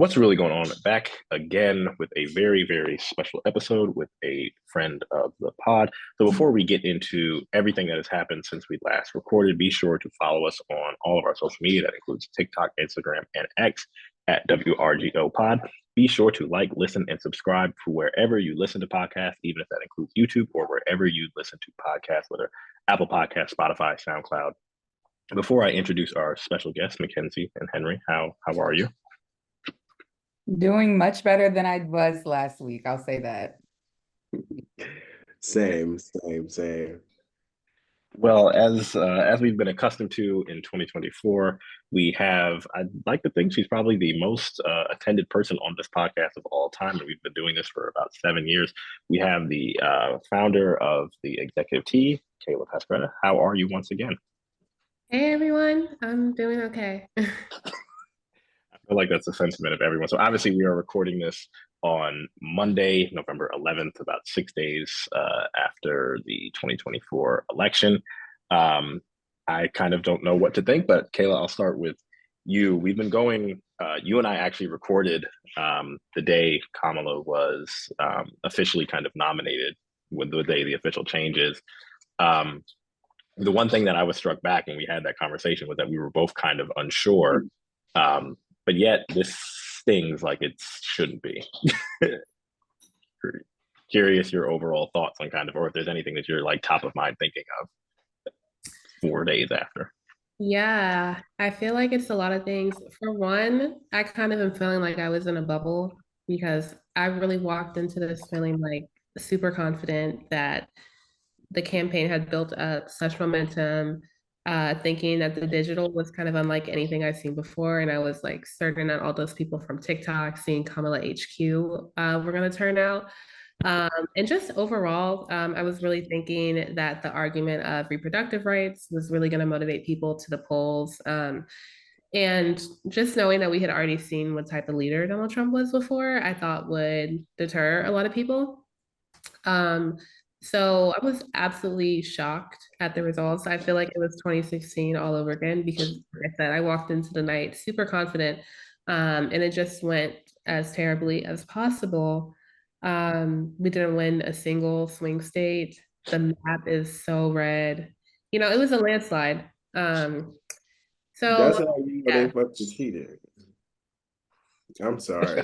What's really going on? Back again with a very, very special episode with a friend of the pod. So, before we get into everything that has happened since we last recorded, be sure to follow us on all of our social media. That includes TikTok, Instagram, and X at WRGO Pod. Be sure to like, listen, and subscribe for wherever you listen to podcasts, even if that includes YouTube or wherever you listen to podcasts, whether Apple Podcasts, Spotify, SoundCloud. Before I introduce our special guests, Mackenzie and Henry, how are you? Doing much better than I was last week. I'll say that. Same. Well, as we've been accustomed to in 2024, we have. I'd like to think she's probably the most attended person on this podcast of all time, and we've been doing this for about 7 years. We have the founder of the executive team, Kayla Pascareta. How are you once again? Hey everyone, I'm doing okay. I feel like that's the sentiment of everyone. So obviously, we are recording this on Monday, November 11th, about 6 days after the 2024 election. Um, I kind of don't know what to think, but Kayla, I'll start with you. We've been going, you and I actually recorded the day Kamala was officially kind of nominated, with the day the official changes. Um, the one thing that I was struck back when we had that conversation was that we were both kind of unsure, but yet this stings like it shouldn't be. Curious your overall thoughts on kind of, or if there's anything that you're like top of mind thinking of 4 days after. Yeah, I feel like it's a lot of things. For one, I kind of am feeling like I was in a bubble because I really walked into this feeling like super confident that the campaign had built up such momentum, thinking that the digital was kind of unlike anything I've seen before. And I was like certain that all those people from TikTok seeing Kamala HQ were going to turn out. And just overall, I was really thinking that the argument of reproductive rights was really going to motivate people to the polls. And just knowing that we had already seen what type of leader Donald Trump was before, I thought would deter a lot of people. Um, so I was absolutely shocked at the results. I feel like it was 2016 all over again because, like I said, I walked into the night super confident, and it just went as terribly as possible. We didn't win a single swing state. The map is so red. It was a landslide. That's So how you know they yeah. fucked cheated. I'm sorry.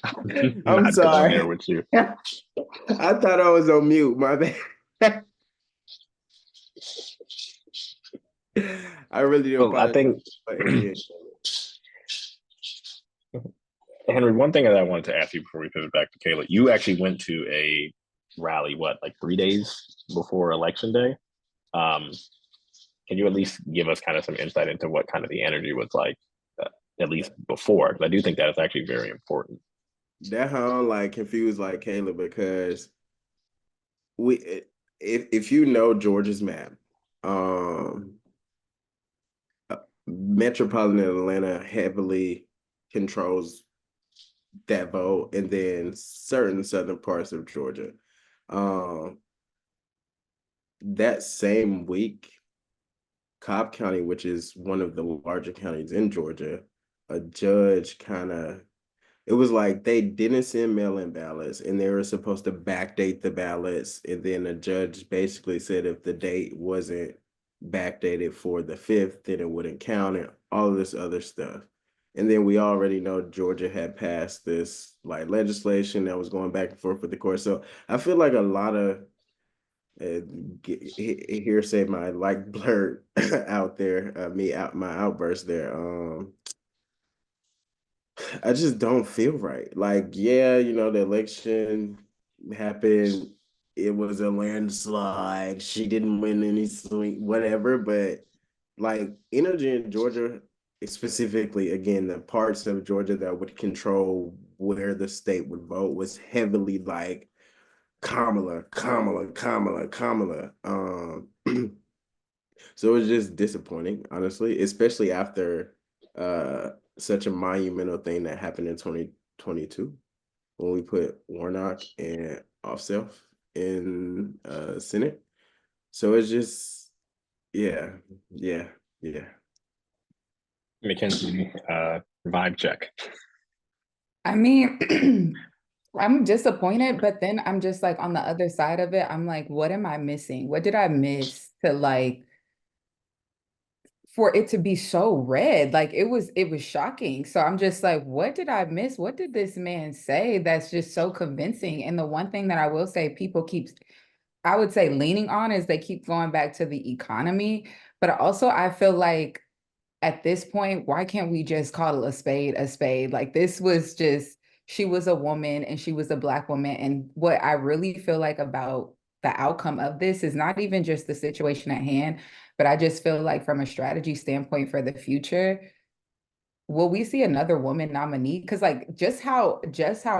I'm I'm not going there sorry. with you. I thought I was on mute. My bad. I really do Well, I apologize think, for any. Henry, one thing that I wanted to ask you before we pivot back to Kayla, you actually went to a rally, what, like 3 days before election day? Um, can you at least give us kind of some insight into what kind of the energy was like, at least before? Because I do think that is actually very important. That how I'm like confused like Kayla because we if you know Georgia's map, um metropolitan Atlanta heavily controls that vote, and then certain southern parts of Georgia. Um, that same week, Cobb County, which is one of the larger counties in Georgia, a judge kind of it was like they didn't send mail-in ballots and they were supposed to backdate the ballots. And then the judge basically said if the date wasn't backdated for the 5th, then it wouldn't count and all of this other stuff. And then we already know Georgia had passed this like legislation that was going back and forth with the court. So I feel like a lot of uh, hearsay my like blurred out there, me out my outburst there. I just don't feel right. Like, yeah, the election happened. It was a landslide. She didn't win any swing, whatever. But like energy in Georgia, specifically, again, the parts of Georgia that would control where the state would vote was heavily like Kamala, Kamala, Kamala, Kamala. So it was just disappointing, honestly, especially after such a monumental thing that happened in 2022 when we put Warnock and Ossoff in Senate. So it's just, yeah, yeah, yeah. Mackenzie, vibe check. I mean, I'm disappointed, but then I'm just like on the other side of it, I'm like, what am I missing? What did I miss to like for it to be so red? Like it was shocking. So I'm just like, what did I miss? What did this man say that's just so convincing? And the one thing that I will say people keep I would say leaning on is they keep going back to the economy, but also I feel like at this point, why can't we just call a spade a spade? Like this was just, she was a woman and she was a Black woman. And what I really feel like about the outcome of this is not even just the situation at hand, but I just feel like from a strategy standpoint for the future, will we see another woman nominee? Because like just how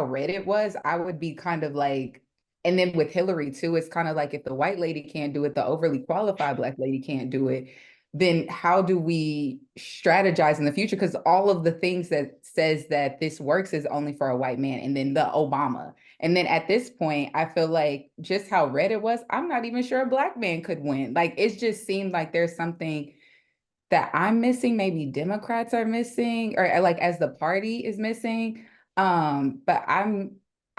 red it was, I would be kind of like, and then with Hillary too, it's kind of like if the white lady can't do it, the overly qualified Black lady can't do it, then how do we strategize in the future? Because all of the things that says that this works is only for a white man, and then the Obama. And then at this point, I feel like just how red it was, I'm not even sure a Black man could win. Like it just seemed like there's something that I'm missing, maybe Democrats are missing, or like as the party is missing. But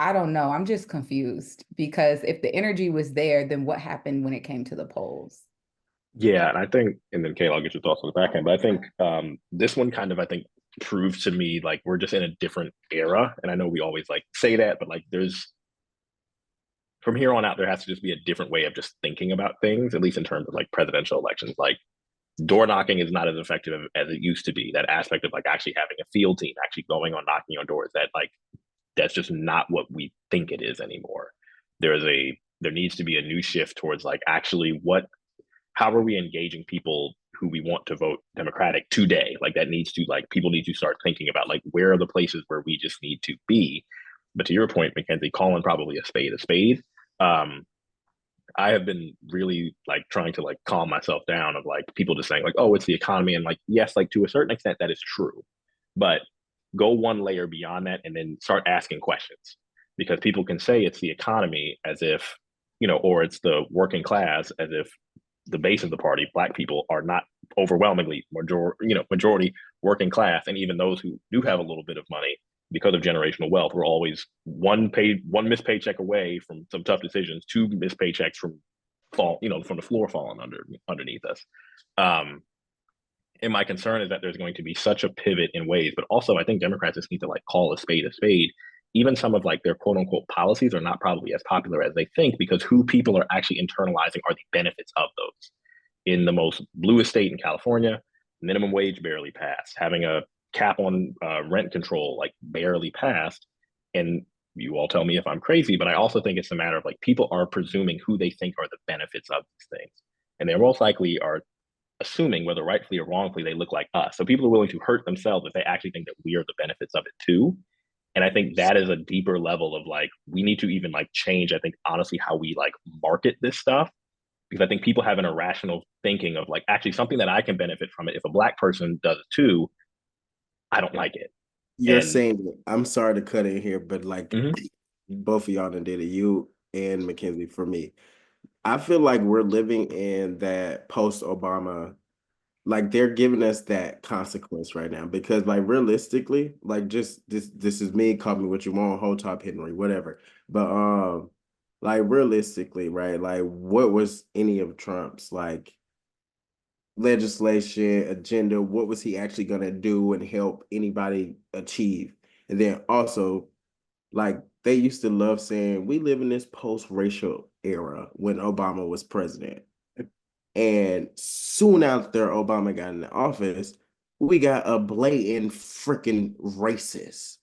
I don't know. I'm just confused because if the energy was there, then what happened when it came to the polls? Yeah, and I think, and then Kayla, I'll get your thoughts on the back end, but I think this one kind of, I think, proves to me like we're just in a different era. And I know we always like say that, but like there's from here on out, there has to just be a different way of just thinking about things, at least in terms of like presidential elections. Like door knocking is not as effective as it used to be. That aspect of like actually having a field team, actually going on knocking on doors, that like that's just not what we think it is anymore. There needs to be a new shift towards like actually what how are we engaging people who we want to vote Democratic today? Like that needs to like people need to start thinking about like where are the places where we just need to be. But to your point, Mackenzie, calling probably a spade a spade. Um, I have been really like trying to like calm myself down of like people just saying like, oh, it's the economy. And like, yes, like to a certain extent that is true. But go one layer beyond that and then start asking questions. Because people can say it's the economy as if, or it's the working class as if the base of the party, Black people, are not overwhelmingly majority working class, and even those who do have a little bit of money because of generational wealth, we're always one missed paycheck away from some tough decisions, two missed paychecks from from the floor falling underneath us. Um, and my concern is that there's going to be such a pivot in ways, but also I think Democrats just need to like call a spade a spade. Even some of like their quote unquote policies are not probably as popular as they think because who people are actually internalizing are the benefits of those. In the most bluest state in California, minimum wage barely passed, having a cap on rent control like barely passed. And you all tell me if I'm crazy, but I also think it's a matter of like people are presuming who they think are the benefits of these things. And they most likely are assuming, whether rightfully or wrongfully, they look like us. So people are willing to hurt themselves if they actually think that we are the benefits of it too. And I think that is a deeper level of like, we need to even like change, I think, honestly, how we like market this stuff. Because I think people have an irrational thinking of like, actually, something that I can benefit from it. If a Black person does it too, I don't like it. You're And saying, I'm sorry to cut in here, but like mm-hmm. both of y'all done did it, you and Mackenzie for me. I feel like we're living in that post-Obama, like they're giving us that consequence right now because like realistically, like just this is me, call me what you want, whole top Henry, whatever. But like realistically, right? Like what was any of Trump's like legislation, agenda, what was he actually gonna do and help anybody achieve? And then also like they used to love saying we live in this post-racial era when Obama was president. And soon after Obama got in the office, we got a blatant freaking racist.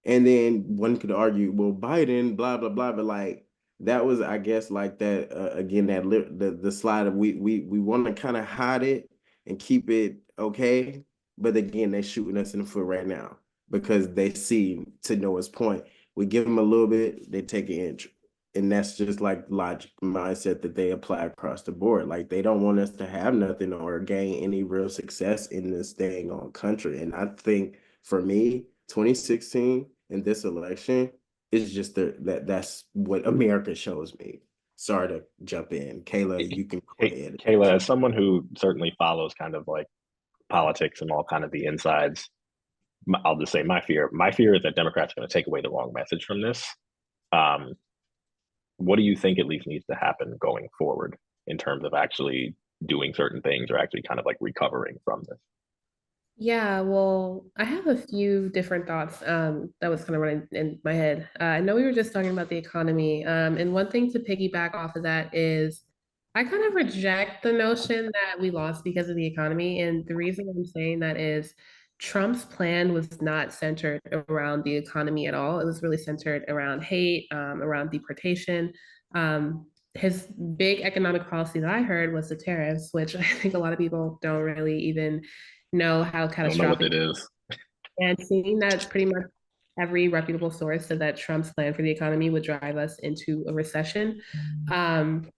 And then one could argue, well, Biden, blah blah blah, but like that was, I guess, like that again that the slide of we want to kind of hide it and keep it okay, but again they're shooting us in the foot right now because they see to Noah's point, we give them a little bit, they take an inch, and that's just like logic mindset that they apply across the board. Like they don't want us to have nothing or gain any real success in this dang on country, and I think for me, 2016 in this election is just that's what America shows me. Sorry to jump in. Kayla, you can go ahead. Kayla, as someone who certainly follows kind of like politics and all kind of the insides, I'll just say my fear. My fear is that Democrats are going to take away the wrong message from this. Um, what do you think at least needs to happen going forward in terms of actually doing certain things or actually kind of like recovering from this? Yeah, well, I have a few different thoughts that was kind of running in my head. I know we were just talking about the economy, and one thing to piggyback off of that is I kind of reject the notion that we lost because of the economy. And the reason I'm saying that is Trump's plan was not centered around the economy at all. It was really centered around hate, around deportation. His big economic policy that I heard was the tariffs, which I think a lot of people don't really even know how I don't know what catastrophic. it is. And seeing that pretty much every reputable source said that Trump's plan for the economy would drive us into a recession. Um,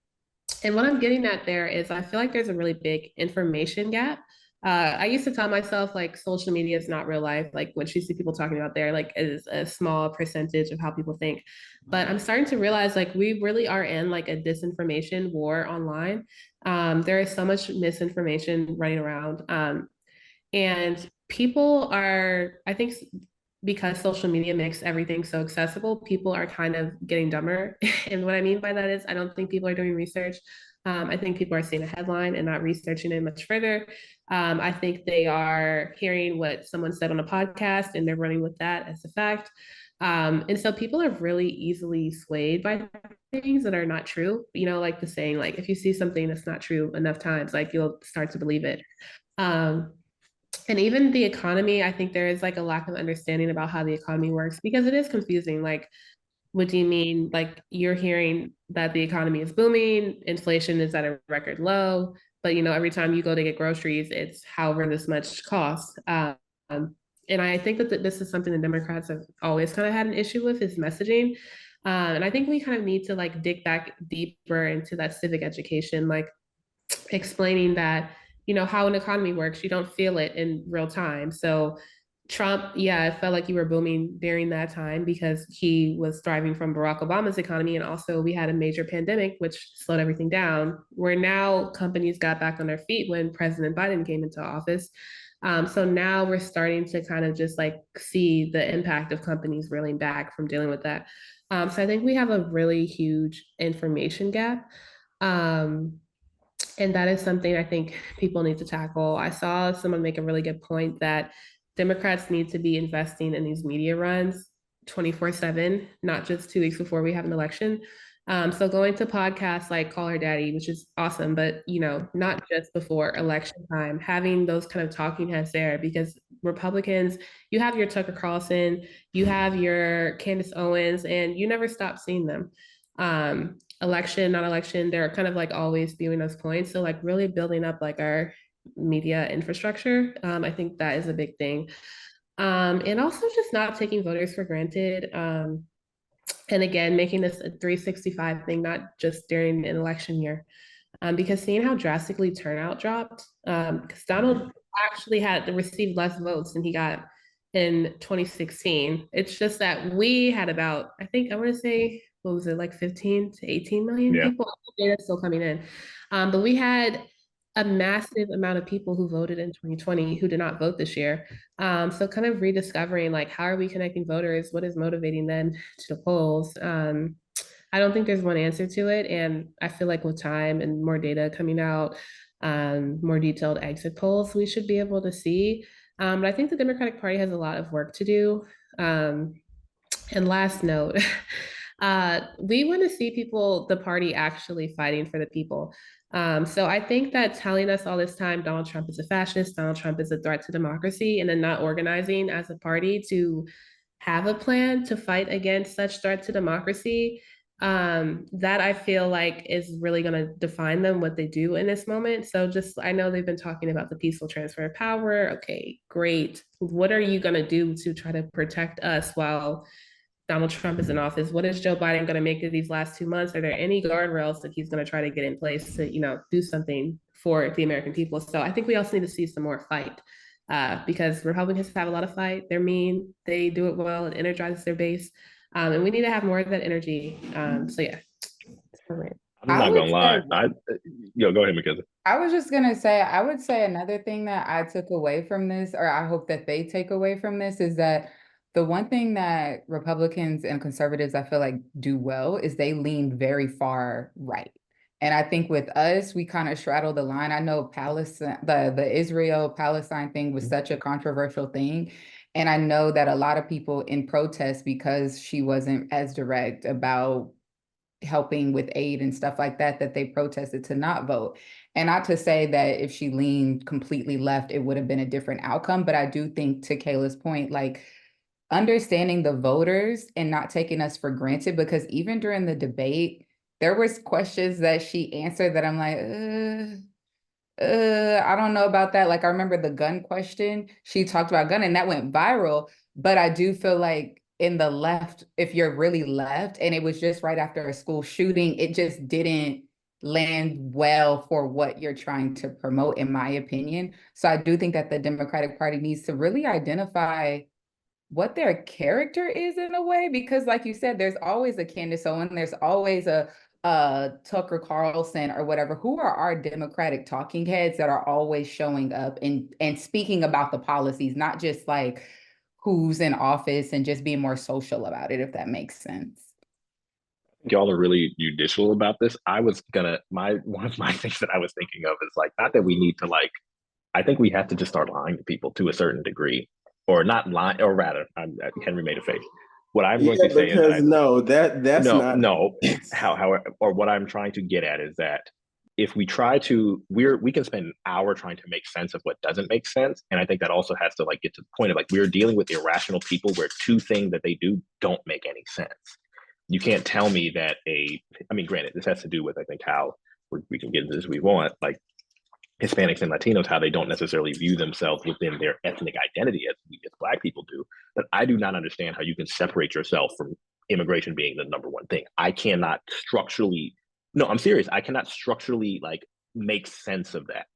and what I'm getting at there is I feel like there's a really big information gap. I used to tell myself like social media is not real life. Like what you see people talking about there, like is a small percentage of how people think. But I'm starting to realize like we really are in like a disinformation war online. There is so much misinformation running around. And people are, I think, because social media makes everything so accessible, people are kind of getting dumber. And what I mean by that is, I don't think people are doing research. I think people are seeing a headline and not researching it much further. I think they are hearing what someone said on a podcast and they're running with that as a fact. And so people are really easily swayed by things that are not true. You know, like the saying, like if you see something that's not true enough times, like you'll start to believe it. Um, and even the economy, I think there is like a lack of understanding about how the economy works because it is confusing. Like, what do you mean? Like, you're hearing that the economy is booming, inflation is at a record low, but you know, every time you go to get groceries, it's however this much costs. And I think that this is something the Democrats have always kind of had an issue with is messaging. And I think we kind of need to like dig back deeper into that civic education, like explaining that you know how an economy works you don't feel it in real time. So Trump, yeah, it felt like you were booming during that time because he was thriving from Barack Obama's economy, and also we had a major pandemic which slowed everything down, where now companies got back on their feet when President Biden came into office. So now we're starting to kind of just like see the impact of companies reeling back from dealing with that. So I think we have a really huge information gap. um, and that is something I think people need to tackle. I saw someone make a really good point that Democrats need to be investing in these media runs 24/7, not just 2 weeks before we have an election. So going to podcasts like Call Her Daddy, which is awesome, but you know, not just before election time, having those kind of talking heads there because Republicans, you have your Tucker Carlson, you have your Candace Owens, and you never stop seeing them. Election, not election, they're kind of like always spewing those points. So like really building up like our media infrastructure. I think that is a big thing. And also just not taking voters for granted. And again, making this a 365 thing, not just during an election year. Because seeing how drastically turnout dropped, because Donald actually had received less votes than he got in 2016. It's just that we had about, I think I want to say, what was it, like 15 to 18 million Yeah. people? Data's still coming in. But we had a massive amount of people who voted in 2020 who did not vote this year. So kind of rediscovering like how are we connecting voters? What is motivating them to the polls? I don't think there's one answer to it. And I feel like with time and more data coming out, more detailed exit polls, we should be able to see. But I think the Democratic Party has a lot of work to do. Um, and last note, we want to see people, the party actually fighting for the people. So I think that telling us all this time Donald Trump is a fascist, Donald Trump is a threat to democracy, and then not organizing as a party to have a plan to fight against such threat to democracy, that I feel like is really going to define them what they do in this moment. So just I know they've been talking about the peaceful transfer of power. Okay, great. What are you going to do to try to protect us while Donald Trump is in office? What is Joe Biden going to make of these last 2 months? Are there any guardrails that he's going to try to get in place to, you know, do something for the American people? So I think we also need to see some more fight, because Republicans have a lot of fight. They're mean. They do it well. It energizes their base. And we need to have more of that energy. So yeah. I'm I not would gonna say lie. Go ahead, Mackenzie. I was just gonna say, I would say another thing that I took away from this, or I hope that they take away from this, is that the one thing that Republicans and conservatives I feel like do well is they lean very far right. And I think with us, we kind of straddle the line. I know Palestine, the Israel Palestine thing was such a controversial thing. And I know that a lot of people in protest because she wasn't as direct about helping with aid and stuff like that, that they protested to not vote. And not to say that if she leaned completely left, it would have been a different outcome. But I do think, to Kayla's point, like understanding the voters and not taking us for granted, because even during the debate, there was questions that she answered that I'm like, I don't know about that. Like I remember the gun question. She talked about gun and that went viral. But I do feel like in the left, if you're really left, and it was just right after a school shooting, it just didn't land well for what you're trying to promote, in my opinion. So I do think that the Democratic Party needs to really identify what their character is in a way, because like you said, there's always a Candace Owen, there's always a Tucker Carlson or whatever, who are our Democratic talking heads that are always showing up and speaking about the policies, not just like who's in office and just being more social about it, if that makes sense. Y'all are really judicial about this. I was gonna my one of my things that I was thinking of is like not that we need to like I think we have to just start lying to people to a certain degree, or not lying, or rather, Henry made a face. What I'm going Yeah, to say is that because no, that's no, not. no, or what I'm trying to get at is that if we try to, we can spend an hour trying to make sense of what doesn't make sense, and I think that also has to like get to the point of like we're dealing with irrational people where two things that they do don't make any sense. You can't tell me that I mean, granted, this has to do with I think how we can get into this we want, like Hispanics and Latinos, how they don't necessarily view themselves within their ethnic identity as we as Black people do. But I do not understand how you can separate yourself from immigration being the number one thing. I cannot structurally, no, I'm serious. I cannot structurally like make sense of that.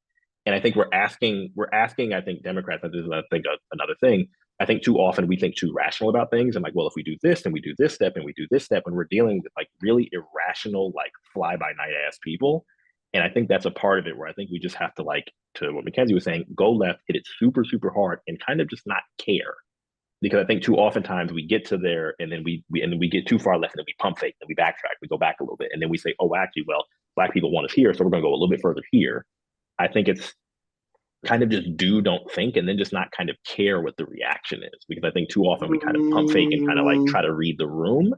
And I think I think Democrats, and this is I think another thing. I think too often we think too rational about things and like, well, if we do this and we do this step and we do this step, and we're dealing with like really irrational, like fly by night ass people. And I think that's a part of it where I think we just have to like to what Mackenzie was saying, go left, hit it super, super hard, and kind of just not care. Because I think too oftentimes we get to there and then we get too far left and then we pump fake and we backtrack, we go back a little bit, and then we say, oh, actually, well, Black people want us here, so we're going to go a little bit further here. I think it's kind of just don't think, and then just not kind of care what the reaction is. Because I think too often we kind of pump fake and kind of like Mm, try to read the room.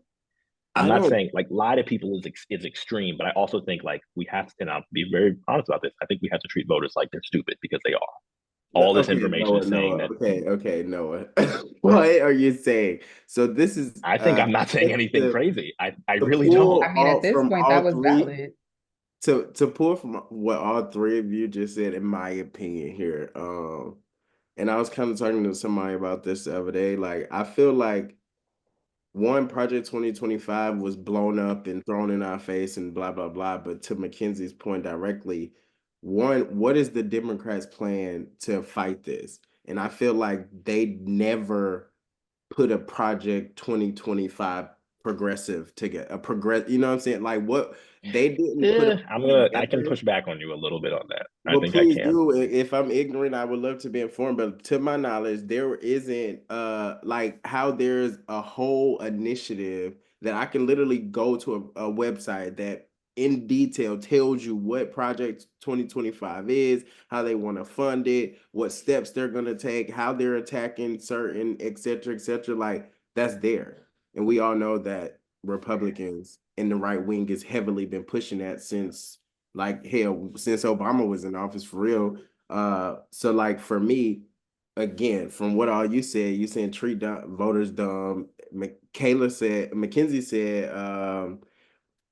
I'm I not don't. saying like lie to people is extreme, but I also think like we have to, and I'll be very honest about this. I think we have to treat voters like they're stupid because they are. All this Okay, information Noah, is saying Noah. that Okay, Noah. What are you saying? So this is I think I'm not saying just anything crazy. I to really don't. I pull mean, at all this from point, that all was three valid. to pull from what all three of you just said, in my opinion here. And I was kind of talking to somebody about this the other day. Like, I feel like one, Project 2025 was blown up and thrown in our face and blah blah blah. But to Mackenzie's point directly, one, what is the Democrats' plan to fight this? And I feel like they never put a Project 2025 progressive together, a progress, you know what I'm saying? Like, what they didn't put a I can together. push back on you a little bit on that. I Well, think I please can. do. If I'm ignorant, I would love to be informed. But to my knowledge, there isn't like how there's a whole initiative that I can literally go to a website that in detail tells you what Project 2025 is, how they want to fund it, what steps they're gonna take, how they're attacking certain, et cetera, et cetera. Like that's there. And we all know that Republicans in the right wing has heavily been pushing that since like hell since Obama was in office for real. So like for me, again, from what all you said, you saying treat voters dumb. Kayla said, Mackenzie said,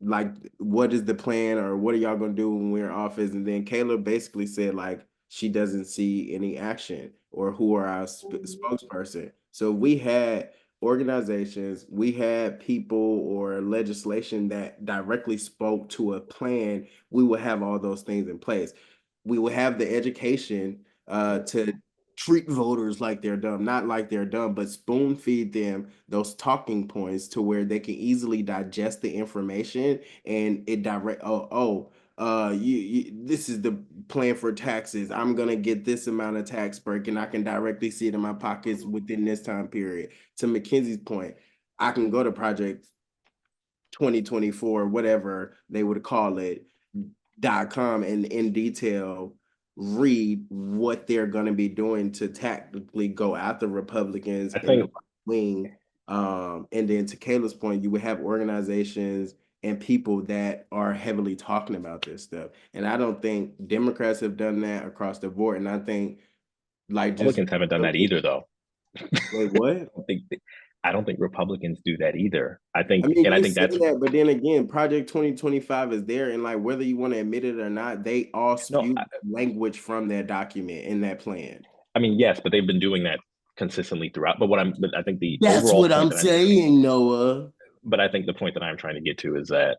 like what is the plan or what are y'all gonna do when we're in office? And then Kayla basically said like she doesn't see any action or who are our spokesperson. So we had organizations, we had people or legislation that directly spoke to a plan. We will have all those things in place. We will have the education to treat voters like they're dumb, not like they're dumb, but spoon feed them those talking points to where they can easily digest the information and it direct. This is the plan for taxes. I'm gonna get this amount of tax break, and I can directly see it in my pockets within this time period. To Mackenzie's point, I can go to Project 2024, whatever they would call it, .com, and in detail read what they're going to be doing to tactically go after Republicans I in the think wing. And then to Kayla's point, you would have organizations and people that are heavily talking about this stuff. And I don't think Democrats have done that across the board. And I think like just Republicans haven't done that either, though. wait, what? I don't think Republicans do that either. I I think, mean, and I you think say that's that, but then again, Project 2025 is there, and like whether you want to admit it or not, they all no. spew language from that document in that plan. I mean, yes, but they've been doing that consistently throughout. But I think the That's overall what point I'm that I'm, saying, Noah. but I think the point that I'm trying to get to is that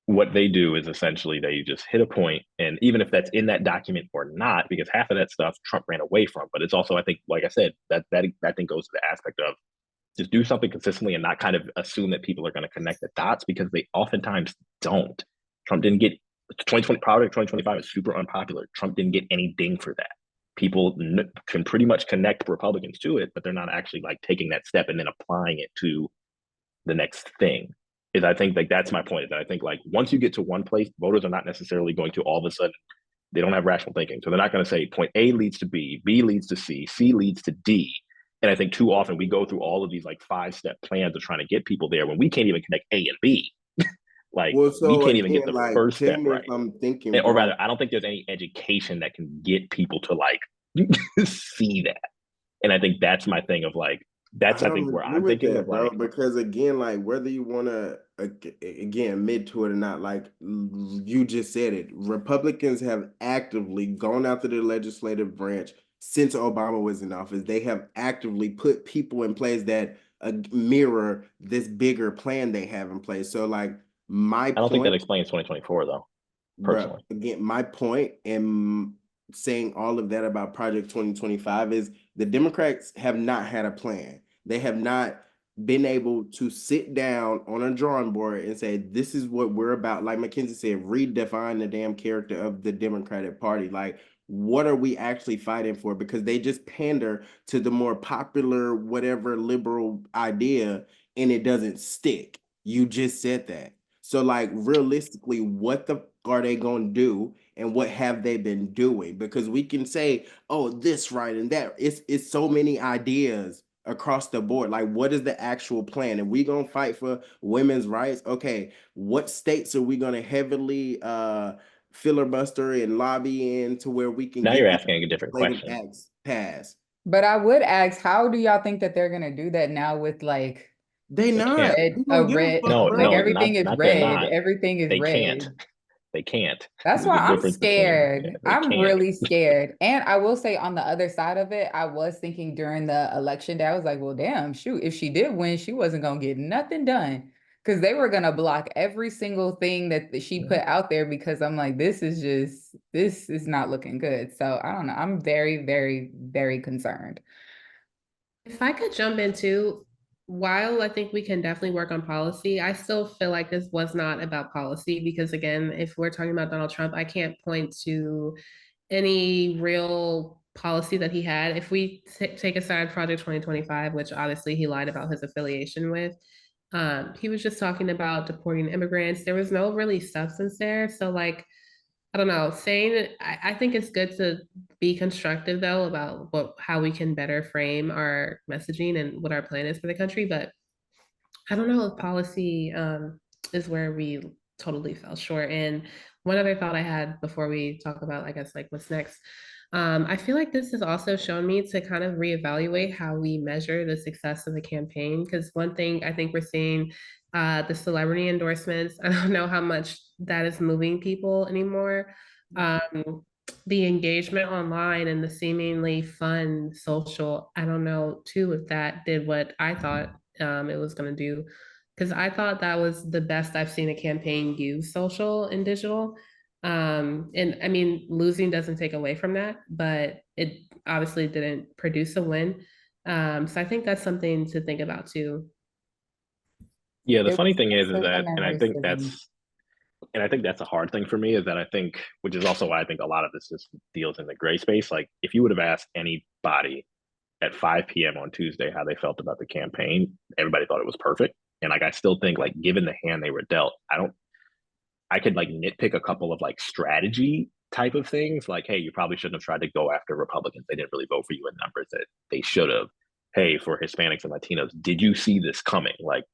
what they do is essentially they just hit a point, and even if that's in that document or not, because half of that stuff Trump ran away from, but it's also, I think, like I said, that thing goes to the aspect of just do something consistently and not kind of assume that people are going to connect the dots because they oftentimes don't. Trump didn't get 2020 Project 2025 is super unpopular. Trump didn't get any ding for that. People can pretty much connect Republicans to it, but they're not actually like taking that step and then applying it to the next thing. Is I think like that's my point. Is that I think like once you get to one place, voters are not necessarily going to all of a sudden they don't have rational thinking. So they're not going to say point A leads to B, B leads to C, C leads to D. And I think too often we go through all of these like 5-step plans of trying to get people there when we can't even connect A and B. Like Well, we so can't even get again, the like, first tell step me if right. I'm thinking Or wrong. rather, I don't think there's any education that can get people to like see that. And I think that's my thing of like, that's I I think don't where agree I'm with thinking of that, bro. like, Because again, like whether you want to again admit to it or not, like you just said it, Republicans have actively gone after the legislative branch since Obama was in office. They have actively put people in place that mirror this bigger plan they have in place. So, like my I don't think that point, explains 2024 though, bro, personally. again, my point in saying all of that about Project 2025 is the Democrats have not had a plan. They have not been able to sit down on a drawing board and say, this is what we're about. Like Mackenzie said, redefine the damn character of the Democratic Party. Like, what are we actually fighting for? Because they just pander to the more popular, whatever liberal idea, and it doesn't stick. You just said that. So, like, realistically, what the are they going to do, and what have they been doing? Because we can say, oh, this right and that. It's so many ideas across the board. Like, what is the actual plan? And we gonna fight for women's rights? Okay, what states are we gonna heavily filibuster and lobby in to where we can Now get you're these asking a different legislative question. acts passed? But I would ask, how do y'all think that they're gonna do that now with like They They not. can't. We a don't give a red, fuck, No, like bro. no, everything not is not they're red, not. everything is They can't. red. They can't. That's There's why a I'm difference between, yeah, scared. they I'm can't. really scared. And I will say on the other side of it, I was thinking during the election day, I was like, well, damn, shoot, if she did win, she wasn't gonna get nothing done. Because they were gonna block every single thing that she put out there because I'm like, this is not looking good. So I don't know. I'm very, very, very concerned. If I could jump into, while I think we can definitely work on policy, I still feel like this was not about policy because, again, if we're talking about Donald Trump, I can't point to any real policy that he had. If we take aside Project 2025, which obviously he lied about his affiliation with, he was just talking about deporting immigrants. There was no really substance there. So, like, I don't know, saying I think it's good to be constructive though about how we can better frame our messaging and what our plan is for the country. But I don't know if policy is where we totally fell short. And one other thought I had before we talk about, I guess, like what's next. I feel like this has also shown me to kind of reevaluate how we measure the success of the campaign. Because one thing I think we're seeing, the celebrity endorsements, I don't know how much that is moving people anymore. The engagement online and the seemingly fun social, I don't know too if that did what I thought it was going to do, because I thought that was the best I've seen a campaign use social and digital. And I mean, losing doesn't take away from that, but it obviously didn't produce a win. So I think that's something to think about too. Yeah, the It funny was thing is sexism that, and and I think racism. that's a hard thing for me is that I think, which is also why I think a lot of this just deals in the gray space. Like, if you would have asked anybody at 5 p.m. on Tuesday how they felt about the campaign, everybody thought it was perfect. And like, I still think, like, given the hand they were dealt, I could like nitpick a couple of like strategy type of things. Like, hey, you probably shouldn't have tried to go after Republicans. They didn't really vote for you in numbers that they should have. Hey, for Hispanics and Latinos, did you see this coming? Like,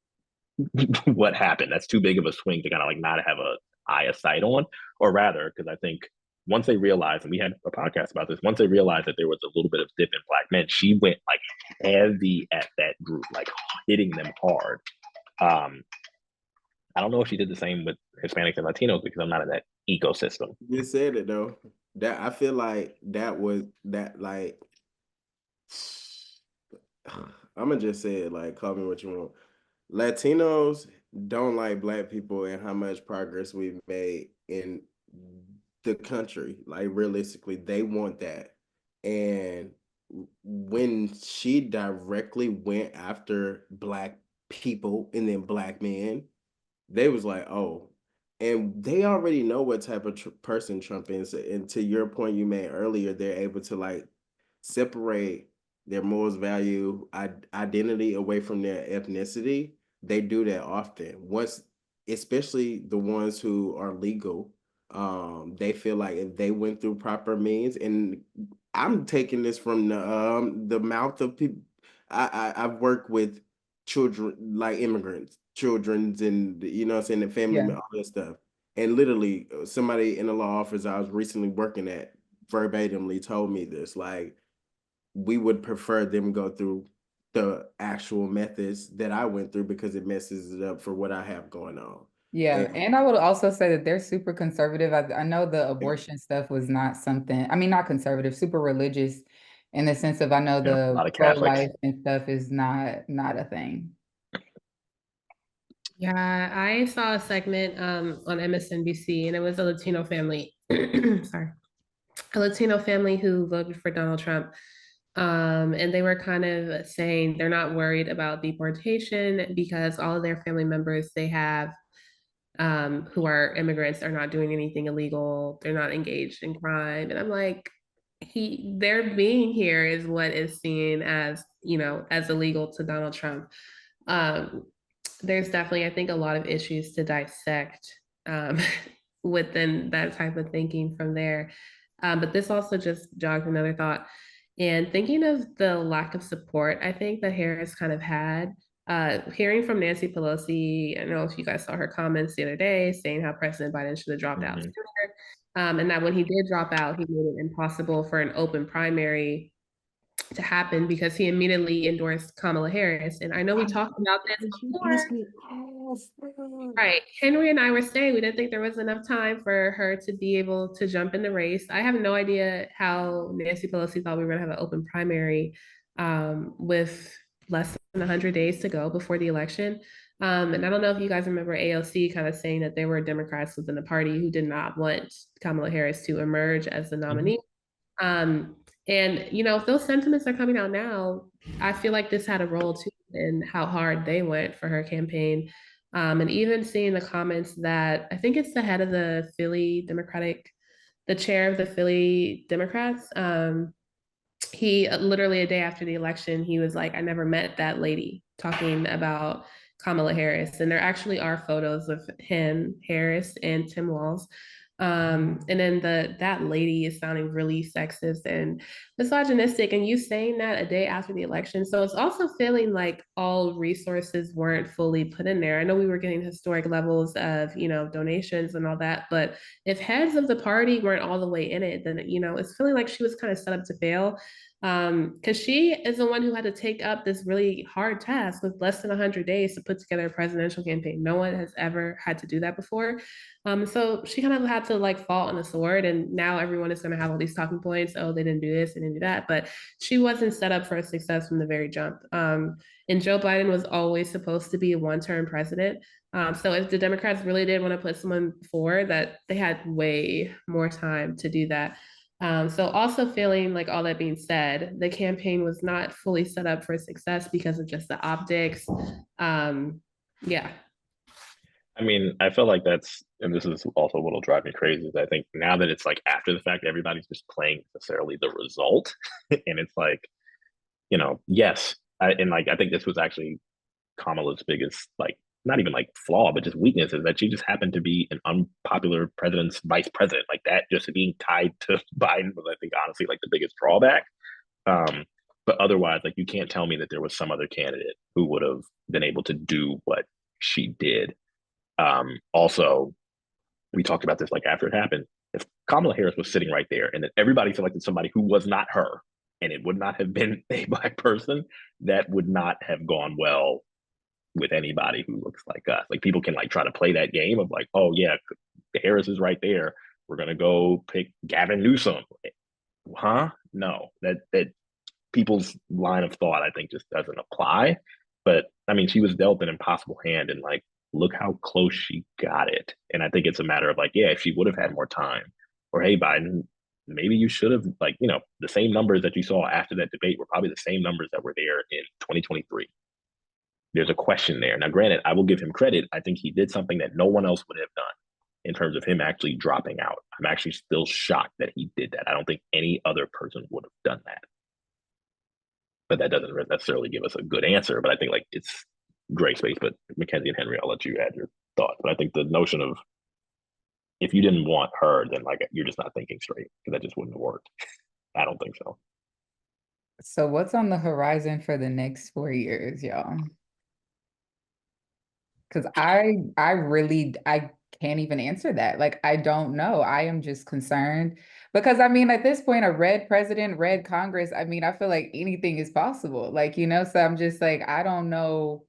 what happened? That's too big of a swing to kind of like not have a eye of sight on, or rather, because I think once they realized, and we had a podcast about this, once they realized that there was a little bit of dip in black men, she went like heavy at that group, like hitting them hard. Um, I don't know if she did the same with Hispanics and Latinos because I'm not in that ecosystem. You said it though. That I feel like that was that like I'm gonna just say it like call me what you want. Latinos don't like black people and how much progress we've made in the country. Like realistically, they want that. And when she directly went after black people and then black men, they was like, oh, and they already know what type of person Trump is. And to your point you made earlier, they're able to like separate their morals, value, identity away from their ethnicity. They do that often. Once, especially the ones who are legal, they feel like if they went through proper means, and I'm taking this from the mouth of people. I've worked with children like immigrants, children's, and you know what I'm saying, the family, Yeah. all that stuff. And literally, somebody in the law office I was recently working at verbatimly told me this. Like, we would prefer them go through the actual methods that I went through because it messes it up for what I have going on. Yeah. And And I would also say that they're super conservative. I know the abortion stuff was not something, I mean, not conservative, super religious in the sense of I know Yeah, a the lot of Catholics. pro-life and stuff is not a thing. Yeah, I saw a segment on MSNBC and it was a Latino family. Sorry. A Latino family who voted for Donald Trump. And they were kind of saying they're not worried about deportation because all of their family members they have who are immigrants are not doing anything illegal. They're not engaged in crime. And I'm like, their being here is what is seen as, you know, as illegal to Donald Trump. Um, there's definitely, I think, a lot of issues to dissect um, within that type of thinking from there. But this also just jogged another thought. And thinking of the lack of support, I think that Harris kind of had. Hearing from Nancy Pelosi, I don't know if you guys saw her comments the other day saying how President Biden should have dropped out Mm-hmm. sooner. And that when he did drop out, he made it impossible for an open primary to happen because he immediately endorsed Kamala Harris. And I know we talked about this before. Right. Henry and I were saying we didn't think there was enough time for her to be able to jump in the race. I have no idea how Nancy Pelosi thought we were going to have an open primary with less than 100 days to go before the election. And I don't know if you guys remember AOC kind of saying that there were Democrats within the party who did not want Kamala Harris to emerge as the Mm-hmm. nominee. Um, and you know, if those sentiments are coming out now, I feel like this had a role too in how hard they went for her campaign. And even seeing the comments that I think it's the head of the Philly Democratic, the chair of the Philly Democrats, he literally a day after the election, he was like, I never met that lady talking about Kamala Harris. And there actually are photos of him, Harris, and Tim Walz. And then that lady is sounding really sexist and misogynistic, and you saying that a day after the election. So it's also feeling like all resources weren't fully put in there. I know we were getting historic levels of, you know, donations and all that, but if heads of the party weren't all the way in it, then, you know, it's feeling like she was kind of set up to fail. Because she is the one who had to take up this really hard task with less than 100 days to put together a presidential campaign. No one has ever had to do that before. So she kind of had to like fall on the sword, and now everyone is going to have all these talking points. Oh, they didn't do this, they didn't do that, but she wasn't set up for a success from the very jump. And Joe Biden was always supposed to be a one-term president. So if the Democrats really did want to put someone forward, that they had way more time to do that. So also feeling like all that being said, the campaign was not fully set up for success because of just the optics. Yeah. I mean, I feel like that's, and this is also what'll drive me crazy, is I think now that it's like after the fact, everybody's just playing necessarily the result. And it's like, yes. And like, I think this was actually Kamala's biggest, like, not even like flaw, but just weakness is that she just happened to be an unpopular president's vice president. Like that, just being tied to Biden was, I think, honestly, like the biggest drawback. Um, but otherwise, like, you can't tell me that there was some other candidate who would have been able to do what she did. Also, we talked about this like after it happened. If Kamala Harris was sitting right there and then everybody selected somebody who was not her, and it would not have been a black person, that would not have gone well with anybody who looks like us. Like people can like try to play that game of like, oh yeah, Harris is right there. We're gonna go pick Gavin Newsom. Huh? No, that people's line of thought I think just doesn't apply. But I mean, she was dealt an impossible hand, and like, look how close she got it. And I think it's a matter of like, yeah, if she would have had more time, or hey, Biden, maybe you should have like, the same numbers that you saw after that debate were probably the same numbers that were there in 2023. There's a question there. Now, granted, I will give him credit. I think he did something that no one else would have done in terms of him actually dropping out. I'm actually still shocked that he did that. I don't think any other person would have done that. But that doesn't necessarily give us a good answer. But I think like it's gray space. But Mackenzie and Henry, I'll let you add your thoughts. But I think the notion of if you didn't want her, then like you're just not thinking straight because that just wouldn't have worked. I don't think so. So what's on the horizon for the next 4 years, y'all? Because I can't even answer that. Like, I don't know. I am just concerned because I mean, at this point, a red president, red Congress, I mean, I feel like anything is possible. Like, so I'm just like, I don't know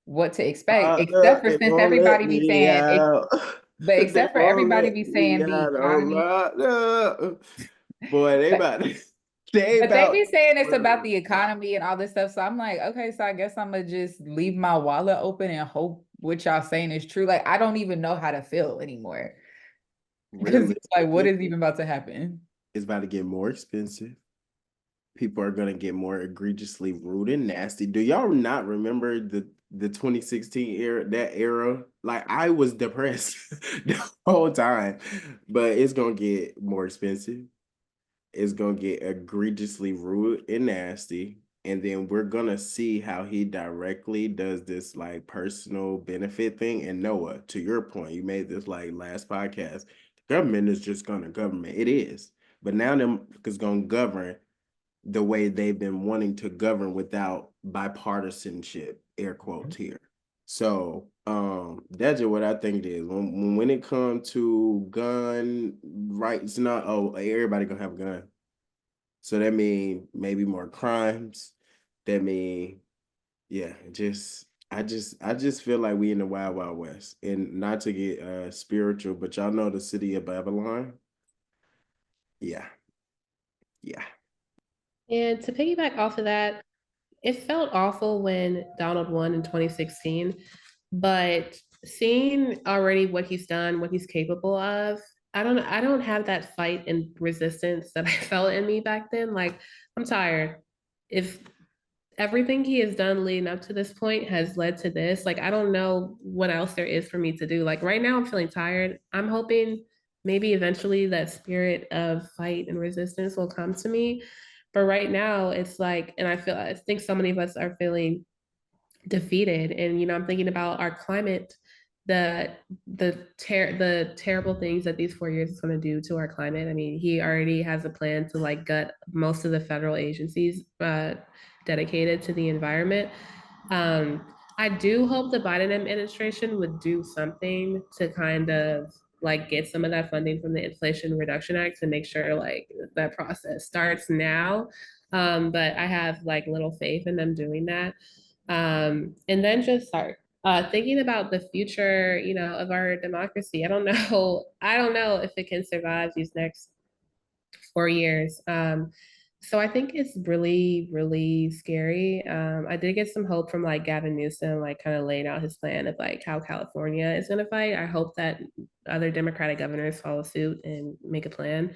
what to expect, except for It since won't let everybody be me saying it, out. but They except for won't everybody let be me saying the out. economy. Oh, no. Boy, they But about they but they about be saying it's about the economy and all this stuff. So I'm like, okay, so I guess I'm gonna just leave my wallet open and hope what y'all saying is true. Like, I don't even know how to feel anymore. Because it's like, what is realistically, even about to happen? it's about to get more expensive. People are gonna get more egregiously rude and nasty. Do y'all not remember the 2016 era, that era? Like I was depressed the whole time. But it's gonna get more expensive. It's gonna get egregiously rude and nasty. And then we're gonna see how he directly does this like personal benefit thing. And Noah, to your point, you made this like last podcast. The government is just gonna government. It is. But now them is gonna govern the way they've been wanting to govern without bipartisanship, air quotes here. So that's just what I think it is. When it comes to gun rights, not everybody gonna have a gun. So that mean maybe more crimes. That mean, yeah, I just feel like we in the wild wild west. And not to get spiritual, but y'all know the city of Babylon. Yeah, yeah. And to piggyback off of that, it felt awful when Donald won in 2016, but seeing already what he's done, what he's capable of, I don't have that fight and resistance that I felt in me back then. Like, I'm tired. If everything he has done leading up to this point has led to this, like, I don't know what else there is for me to do. Like right now I'm feeling tired. I'm hoping maybe eventually that spirit of fight and resistance will come to me. But right now it's like, and I think so many of us are feeling defeated. And I'm thinking about our climate, the the terrible things that these 4 years is going to do to our climate. I mean, he already has a plan to like gut most of the federal agencies dedicated to the environment. I do hope the Biden administration would do something to kind of like get some of that funding from the Inflation Reduction Act to make sure like that process starts now. But I have like little faith in them doing that. And then just start thinking about the future, you know, of our democracy. I don't know. I don't know if it can survive these next 4 years. So I think it's really, really scary. I did get some hope from like Gavin Newsom, like kind of laying out his plan of like how California is going to fight. I hope that other Democratic governors follow suit and make a plan.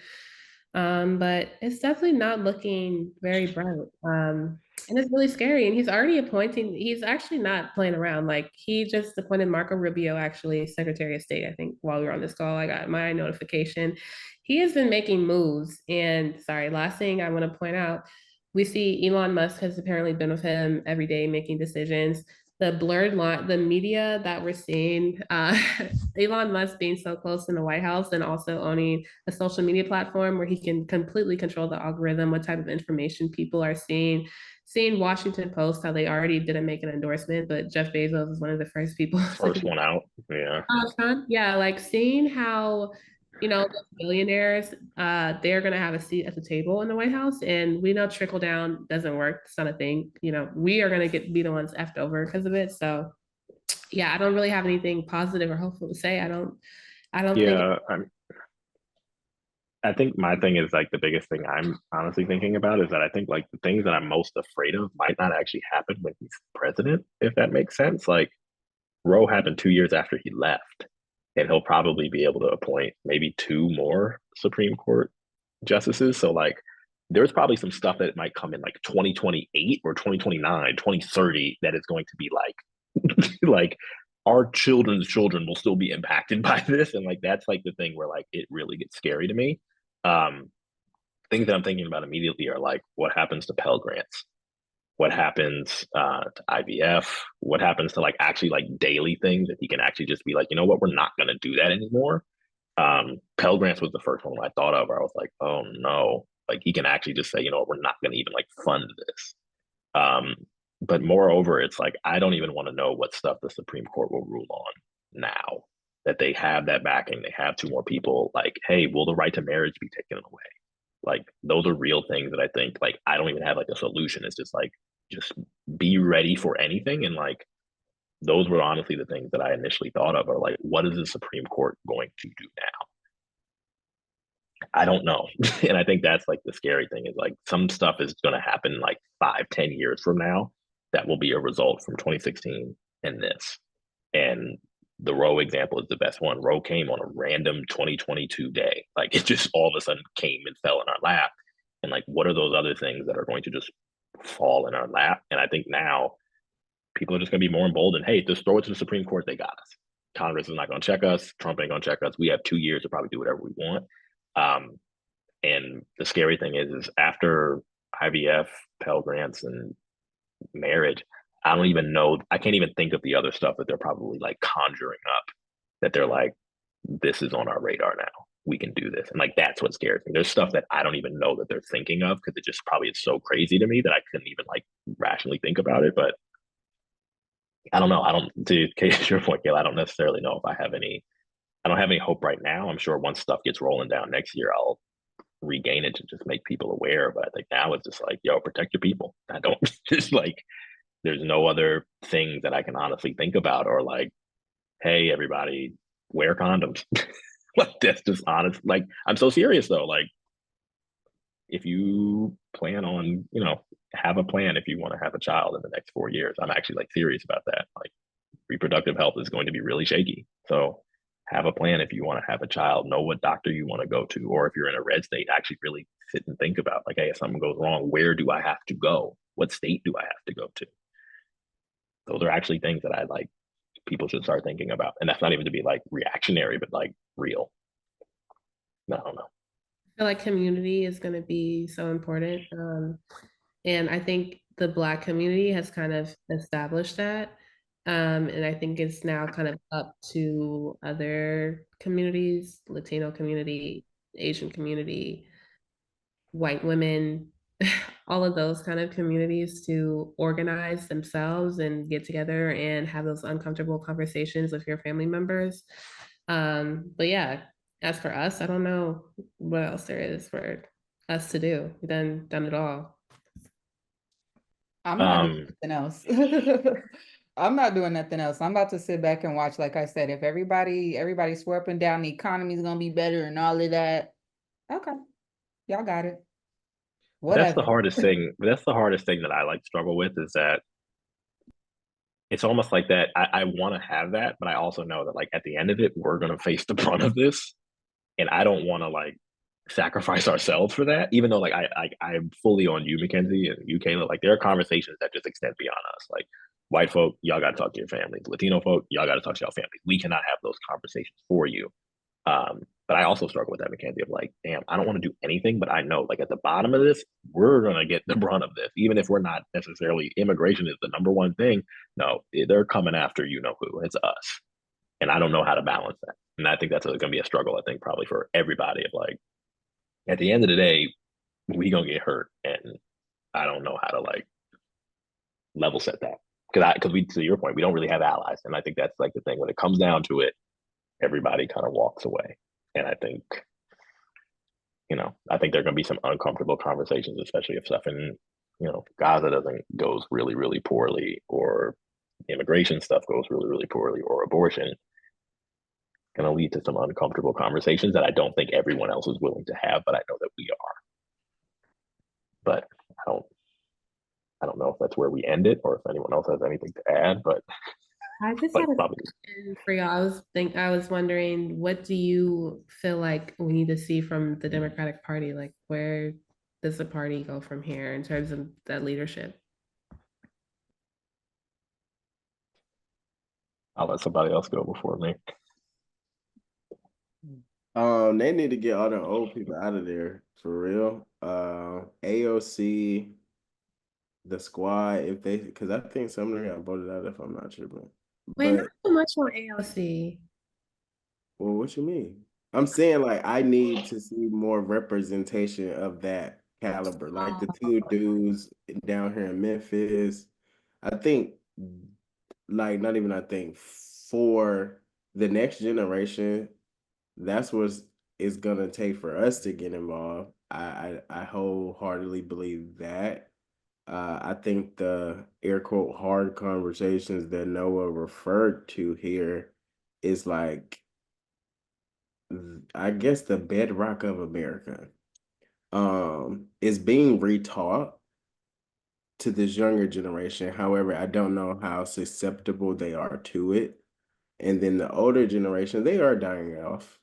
But it's definitely not looking very bright. And it's really scary. And he's already appointing, he's actually not playing around. Like he just appointed Marco Rubio, actually Secretary of State. I think while we were on this call, I got my notification. He has been making moves. And sorry, last thing I want to point out, we see Elon Musk has apparently been with him every day making decisions. The blurred line, the media that we're seeing, Elon Musk being so close in the White House and also owning a social media platform where he can completely control the algorithm, what type of information people are seeing. Seeing Washington Post, how they already didn't make an endorsement, but Jeff Bezos is one of the first people. First one out. Yeah. Yeah, like seeing how, you know, the billionaires, they're gonna have a seat at the table in the White House, and we know trickle down doesn't work. It's not a thing. You know, we are gonna be the ones effed over because of it. So, yeah, I don't really have anything positive or hopeful to say. I don't think. Yeah. I think my thing is like the biggest thing I'm honestly thinking about is that I think like the things that I'm most afraid of might not actually happen when he's president, if that makes sense. Like Roe happened 2 years after he left, and he'll probably be able to appoint maybe two more Supreme Court justices. So like there's probably some stuff that might come in like 2028 or 2029, 2030 that is going to be like like our children's children will still be impacted by this. And like that's like the thing where like it really gets scary to me. Um, Things that I'm thinking about immediately are like what happens to Pell Grants, what happens to IVF, what happens to like actually like daily things that he can actually just be like, you know what, we're not going to do that anymore. Pell Grants was the first one I thought of where I was like, oh no, like he can actually just say, you know, we're not going to even like fund this. Um, but moreover, it's like I don't even want to know what stuff the Supreme Court will rule on now that they have that backing. They have two more people. Like, hey, will the right to marriage be taken away? Like, those are real things that I think like I don't even have like a solution. It's just like just be ready for anything. And like those were honestly the things that I initially thought of are like, what is the Supreme Court going to do now? I don't know. And I think that's like the scary thing is like some stuff is going to happen like 5, 10 years from now that will be a result from 2016 and this. And the Roe example is the best one. Roe came on a random 2022 day. Like it just all of a sudden came and fell in our lap. And like, what are those other things that are going to just fall in our lap? And I think now people are just going to be more emboldened. Hey, just throw it to the Supreme Court. They got us. Congress is not going to check us. Trump ain't going to check us. We have 2 years to probably do whatever we want. Um, and the scary thing is after IVF, Pell Grants, and marriage, I don't even know. I can't even think of the other stuff that they're probably like conjuring up that they're like, this is on our radar now. We can do this. And like, that's what scares me. There's stuff that I don't even know that they're thinking of because it just probably is so crazy to me that I couldn't even like rationally think about it. But I don't know. I don't, to your point, Kayla, I don't necessarily know if I don't have any hope right now. I'm sure once stuff gets rolling down next year, I'll regain it to just make people aware. But I think now it's just like, yo, protect your people. I don't just like there's no other things that I can honestly think about or like, hey, everybody, wear condoms. Like that's just honest. Like I'm so serious though. Like if you plan on, you know, have a plan if you want to have a child in the next 4 years. I'm actually like serious about that. Like reproductive health is going to be really shaky. So have a plan if you want to have a child, know what doctor you want to go to, or if you're in a red state, actually really sit and think about like, hey, if something goes wrong, where do I have to go? What state do I have to go to? Those are actually things that I like people should start thinking about. And that's not even to be like reactionary, but like real. I don't know. I feel like community is going to be so important. And I think the Black community has kind of established that. And I think it's now kind of up to other communities, Latino community, Asian community, white women, all of those kind of communities to organize themselves and get together and have those uncomfortable conversations with your family members. But yeah, as for us, I don't know what else there is for us to do. We've done it all. I'm not doing Um, nothing else. I'm not doing nothing else. I'm about to sit back and watch. Like I said, if everybody swear up and down the economy's gonna be better and all of that. Okay, y'all got it. that's the Whatever. hardest thing. That's the hardest thing that I like struggle with is that it's almost like that. I want to have that, but I also know that like at the end of it, we're gonna face the brunt of this, and I don't want to like sacrifice ourselves for that. Even though like I'm fully on you, Mackenzie, and you, Kayla. Like there are conversations that just extend beyond us. Like white folk, y'all got to talk to your families. Latino folk, y'all got to talk to your families. We cannot have those conversations for you. But I also struggle with that, Mackenzie, of like, damn, I don't want to do anything, but I know like at the bottom of this, we're gonna get the brunt of this, even if we're not necessarily immigration is the number one thing. No, they're coming after you know who. It's us. And I don't know how to balance that. And I think that's going to be a struggle, I think, probably for everybody of like, at the end of the day, we gonna get hurt. And I don't know how to like level set that. Because we to your point, we don't really have allies. And I think that's like the thing. When it comes down to it, everybody kind of walks away. And I think I think there are going to be some uncomfortable conversations, especially if stuff in, Gaza doesn't goes really, really poorly, or immigration stuff goes really, really poorly, or abortion, going to lead to some uncomfortable conversations that I don't think everyone else is willing to have, but I know that we are. But I don't know if that's where we end it, or if anyone else has anything to add. But I just like had a probably, question for y'all. I was wondering, what do you feel like we need to see from the Democratic Party? Like, where does the party go from here in terms of that leadership? I'll let somebody else go before me. They need to get all the old people out of there for real. AOC, the squad, if they, because I think some of them got voted out if I'm not tripping. Wait, not But so much on ALC. well, what you mean? I'm saying like I need to see more representation of that caliber, like the two dudes down here in Memphis. I think, like, not even I think for the next generation, that's what it's gonna take for us to get involved. I wholeheartedly believe that. I think the air quote hard conversations that Noah referred to here is like, I guess, the bedrock of America. Is being retaught to this younger generation. However, I don't know how susceptible they are to it. And then the older generation, they are dying off,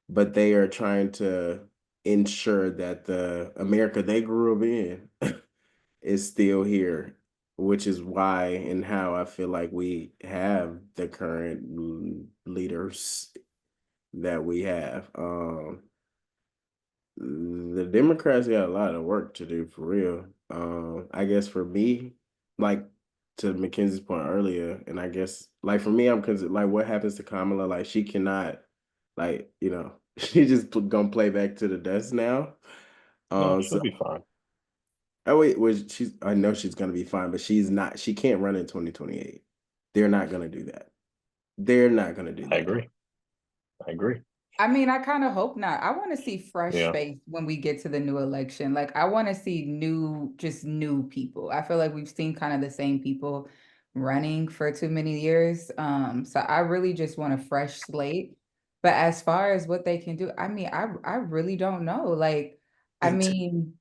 but they are trying to ensure that the America they grew up in is still here, which is why and how I feel like we have the current leaders that we have. The Democrats got a lot of work to do for real. I guess for me, like to Mackenzie's point earlier, and I guess like for me, I'm consider like what happens to Kamala, like she cannot, like she just gonna play back to the dust now. No, So she'll be fine. oh wait, was she's I know she's gonna be fine, but she's not. She can't run in 2028. They're not gonna do that. They're not gonna do I that. agree. I agree. I mean, I kind of hope not. I want to see fresh Yeah. face when we get to the new election. Like, I want to see just new people. I feel like we've seen kind of the same people running for too many years. So I really just want a fresh slate. But as far as what they can do, I mean, I really don't know. Like, I And mean,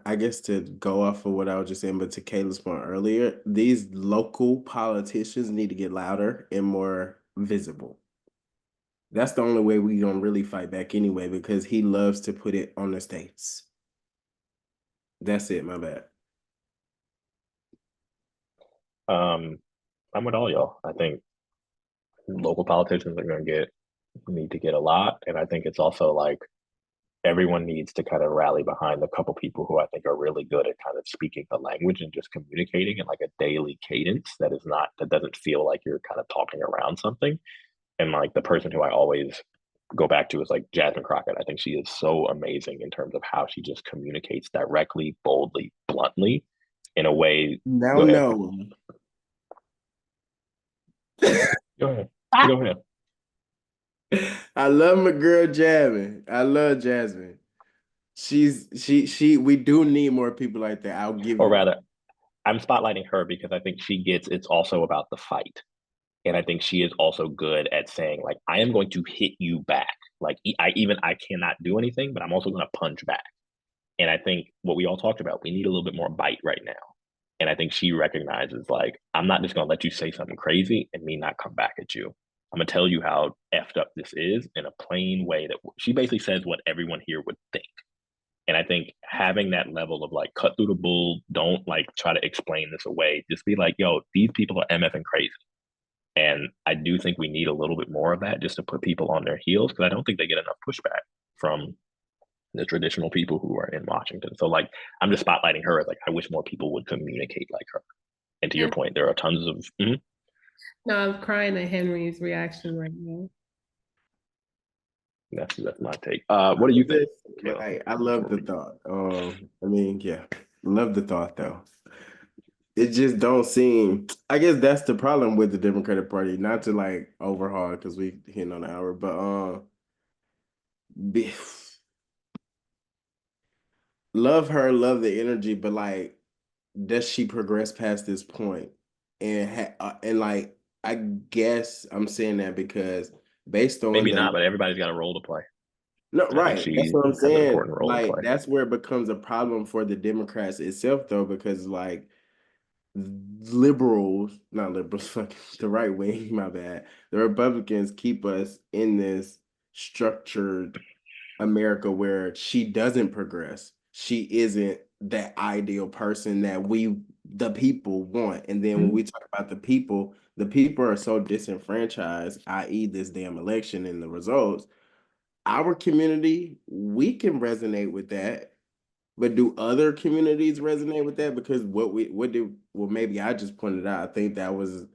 I guess to go off of what I was just saying, but to Kayla's point earlier, these local politicians need to get louder and more visible. That's the only way we gonna really fight back anyway, because he loves to put it on the states. That's it. My bad. I'm with all y'all. I think local politicians are going to need to get a lot, and I think it's also like everyone needs to kind of rally behind a couple people who I think are really good at kind of speaking the language and just communicating in like a daily cadence that doesn't feel like you're kind of talking around something. And like the person who I always go back to is like Jasmine Crockett. I think she is so amazing in terms of how she just communicates directly, boldly, bluntly, in a way. Now, Go ahead. no. Go ahead. Go ahead. I love my girl Jasmine. I love Jasmine. She we do need more people like that. I'll give Or you that. rather, I'm spotlighting her because I think she gets it's also about the fight. And I think she is also good at saying, like, I am going to hit you back. Like, I cannot do anything, but I'm also going to punch back. And I think what we all talked about, we need a little bit more bite right now. And I think she recognizes, like, I'm not just going to let you say something crazy and me not come back at you. I'm going to tell you how effed up this is in a plain way that she basically says what everyone here would think. And I think having that level of like cut through the bull, don't like try to explain this away. Just be like, yo, these people are MFing crazy. And I do think we need a little bit more of that just to put people on their heels because I don't think they get enough pushback from the traditional people who are in Washington. So like I'm just spotlighting her as like I wish more people would communicate like her. And to your And point, there are tons of no, I'm crying at Henry's reaction right now. that's my take. What do you think, Kayla? Like, I love the thought. I mean, yeah, love the thought though. It just don't seem. I guess that's the problem with the Democratic Party. Not to like overhaul because we hitting on an hour, but be, love her, love the energy, but like, does she progress past this point? And like, I guess I'm saying that because based on Maybe the not, but everybody's got a role to play. no, And I think right. That's she what I'm has an saying. important role to Like, play. that's where it becomes a problem for the Democrats itself, though, because like liberals, not liberals, fuck the right wing, my bad. The Republicans keep us in this structured America where she doesn't progress. She isn't that ideal person that we, the people, want. And then when we talk about the people are so disenfranchised, i.e., this damn election and the results. Our community, we can resonate with that, but do other communities resonate with that? Because well, maybe I just pointed out. I think that was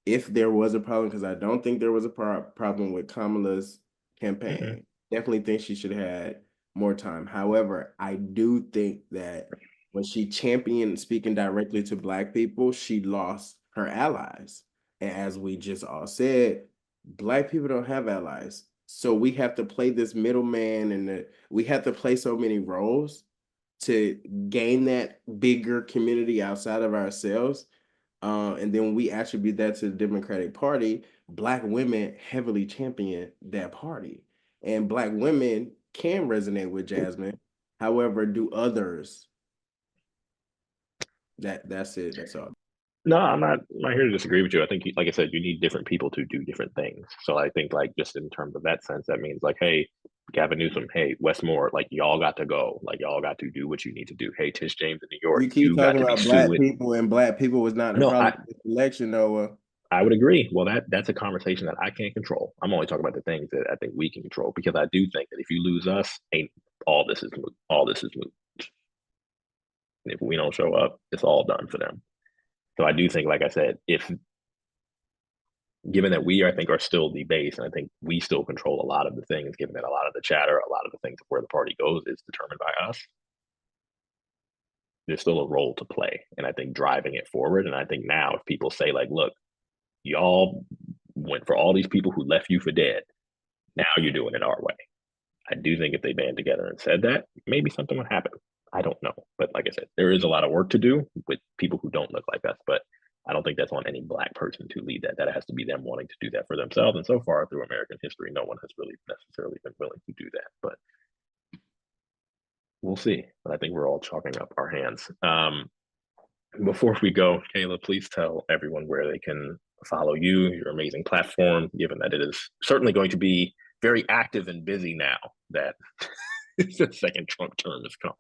if there was a problem, because I don't think there was a problem with Kamala's Mm-mm. campaign. Definitely think she should have had more time. However, I do think that when she championed speaking directly to Black people, she lost her allies. And as we just all said, Black people don't have allies. So we have to play this middleman and we have to play so many roles to gain that bigger community outside of ourselves. And then when we attribute that to the Democratic Party, Black women heavily champion that party. And Black women can resonate with Jasmine. However, do others? That's it. That's all. No, I'm not here to disagree with you. I think, like I said, you need different people to do different things. So I think, like, just in terms of that sense, that means like, hey, Gavin Newsom, hey, Westmore, like, y'all got to go, like, y'all got to do what you need to do. Hey, Tish James in New York, You keep you got talking to be about Black sued. people, and Black people was not the No, problem with this election, Noah. I would agree. Well, that's a conversation that I can't control. I'm only talking about the things that I think we can control because I do think that if you lose us, ain't all this is moot. All this is moot. And if we don't show up, it's all done for them. So I do think, like I said, if given that we, I think, are still the base, and I think we still control a lot of the things, given that a lot of the chatter, a lot of the things of where the party goes is determined by us, there's still a role to play. And I think driving it forward. And I think now if people say, like, look, y'all went for all these people who left you for dead, now you're doing it our way. I do think if they band together and said that, maybe something would happen. I don't know. But like I said, there is a lot of work to do with people who don't look like us. But I don't think that's on any Black person to lead that. That has to be them wanting to do that for themselves. And so far through American history, no one has really necessarily been willing to do that. But we'll see. But I think we're all chalking up our hands. Before we go, Kayla, please tell everyone where they can follow you, your amazing platform, given that it is certainly going to be very active and busy now that the second Trump term is coming.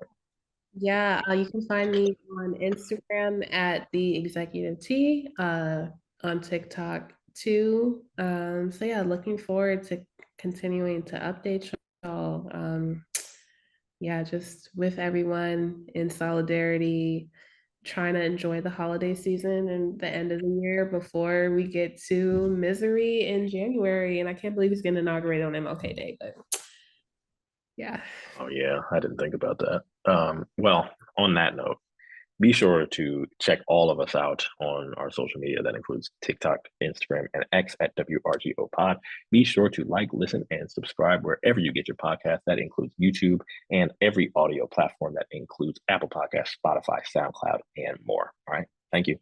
Yeah, you can find me on Instagram at the Executive T, on TikTok too. So yeah, looking forward to continuing to update y'all. Yeah, just with everyone in solidarity, trying to enjoy the holiday season and the end of the year before we get to misery in January. And I can't believe he's getting inaugurated on MLK Day, but yeah. Oh yeah, I didn't think about that. Well, on that note, be sure to check all of us out on our social media. That includes TikTok, Instagram, and X at WRGO Pod. Be sure to like, listen, and subscribe wherever you get your podcast. That includes YouTube and every audio platform that includes Apple Podcasts, Spotify, SoundCloud, and more. All right. Thank you.